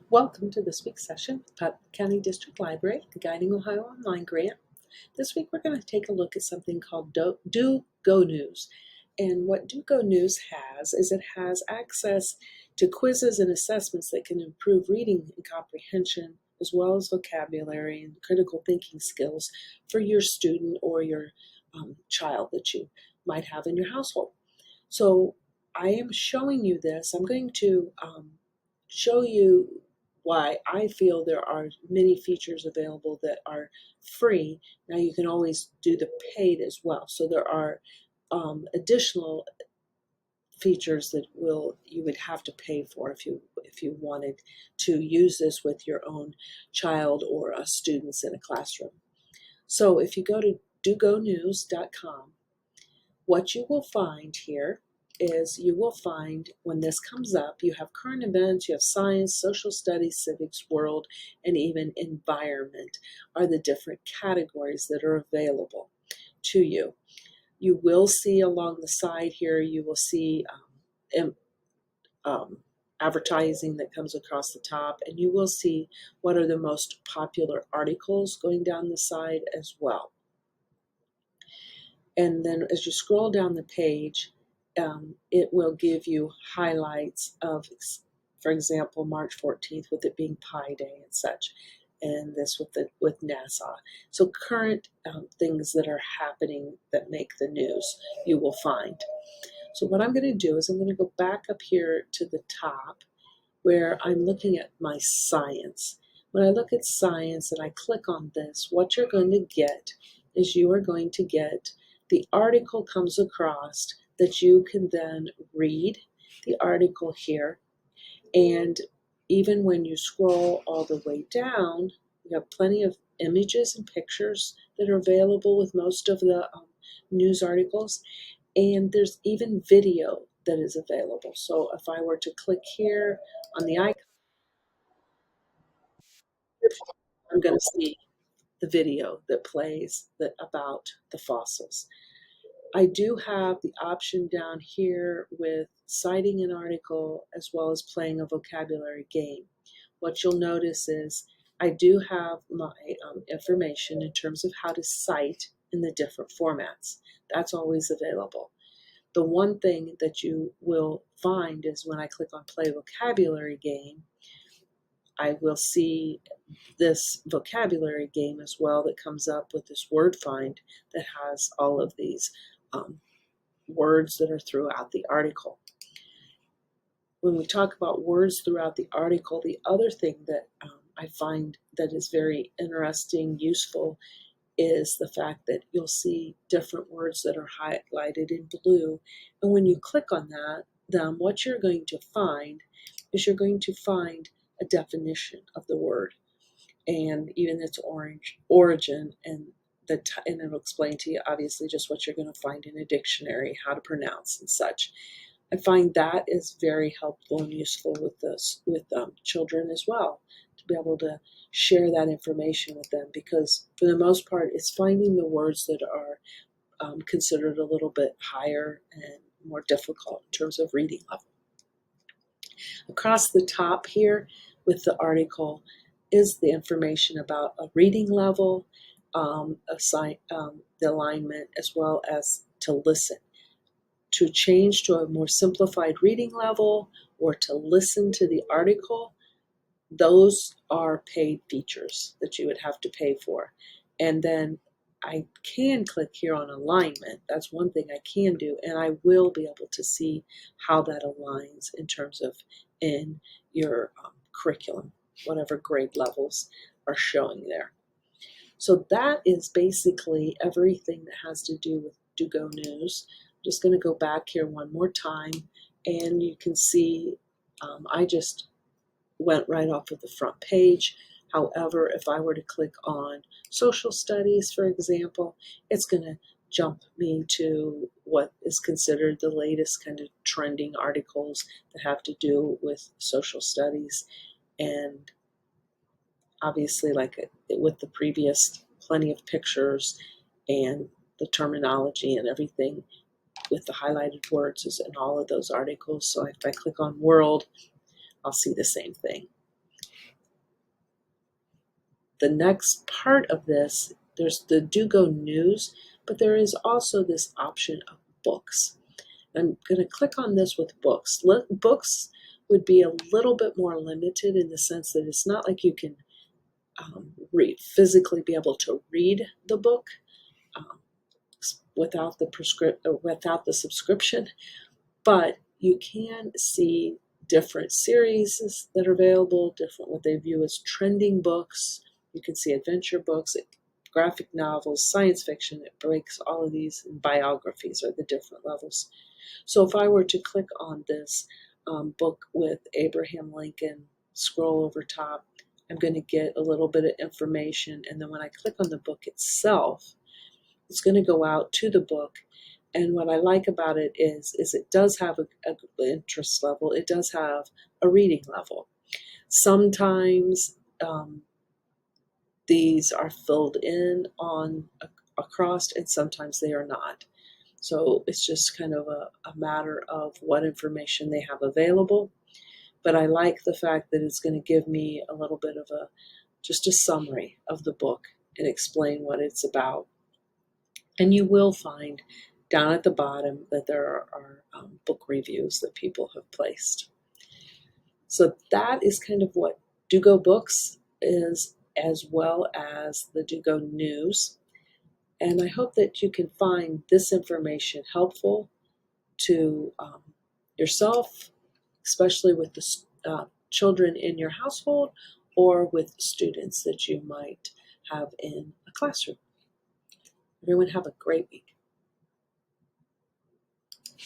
Welcome to this week's session with Putnam County District Library, the Guiding Ohio Online Grant. This week we're going to take a look at something called DOGO News. And what DOGO News has is it has access to quizzes and assessments that can improve reading and comprehension, as well as vocabulary and critical thinking skills for your student or your child that you might have in your household. So I am showing you this. I'm going to show you why I feel there are many features available that are free. Now you can always do the paid as well. So there are additional features that you would have to pay for if you wanted to use this with your own child or students in a classroom. So if you go to dogonews.com, what you will find here is you will find when this comes up, you have current events, you have science, social studies, civics, world, and even environment are the different categories that are available to you. You will see along the side here, you will see advertising that comes across the top, and you will see what are the most popular articles going down the side as well. And then as you scroll down the page, it will give you highlights of, for example, March 14th, with it being Pi Day and such, and this with NASA. So current things that are happening that make the news, you will find. So what I'm going to do is I'm going to go back up here to the top where I'm looking at my science. When I look at science and I click on this, what you're going to get is you are going to get the article comes across that you can then read the article here. And even when you scroll all the way down, you have plenty of images and pictures that are available with most of the news articles. And there's even video that is available. So if I were to click here on the icon, I'm going to see the video that plays about the fossils. I do have the option down here with citing an article as well as playing a vocabulary game. What you'll notice is I do have my information in terms of how to cite in the different formats. That's always available. The one thing that you will find is when I click on play vocabulary game, I will see this vocabulary game as well that comes up with this word find that has all of these words that are throughout the article. When we talk about words throughout the article, the other thing that I find that is very interesting, useful, is the fact that you'll see different words that are highlighted in blue. And when you click on them, what you're going to find is you're going to find a definition of the word and even its origin, and it'll explain to you obviously just what you're going to find in a dictionary, how to pronounce and such. I find that is very helpful and useful with children as well, to be able to share that information with them, because for the most part it's finding the words that are considered a little bit higher and more difficult in terms of reading level. Across the top here with the article is the information about a reading level, the alignment, as well as to listen. To change to a more simplified reading level or to listen to the article, those are paid features that you would have to pay for. And then I can click here on alignment. That's one thing I can do, and I will be able to see how that aligns in terms of in your curriculum, whatever grade levels are showing there. So that is basically everything that has to do with DOGO News. I'm just going to go back here one more time, and you can see I just went right off of the front page. However, if I were to click on social studies, for example, it's going to jump me to what is considered the latest kind of trending articles that have to do with social studies. And obviously, like with the previous, plenty of pictures and the terminology and everything with the highlighted words is in all of those articles. So if I click on world, I'll see the same thing. the next part of this, there's the DOGO news, but there is also this option of books. I'm going to click on this with books. Books would be a little bit more limited in the sense that it's not like you can physically be able to read the book um, without the subscription, but you can see different series that are available, different what they view as trending books. You can see adventure books, graphic novels, science fiction. It breaks all of these, and biographies are the different levels. So if I were to click on this book with Abraham Lincoln, scroll over top, I'm going to get a little bit of information, and then when I click on the book itself, it's going to go out to the book. And what I like about it is it does have an interest level. It does have a reading level. Sometimes these are filled in on across, and sometimes they are not. So it's just kind of a matter of what information they have available. But I like the fact that it's going to give me a little bit of just a summary of the book and explain what it's about. And you will find down at the bottom that there are book reviews that people have placed. So that is kind of what DOGO Books is, as well as the DOGO News. And I hope that you can find this information helpful to yourself, especially with the children in your household or with students that you might have in a classroom. Everyone have a great week.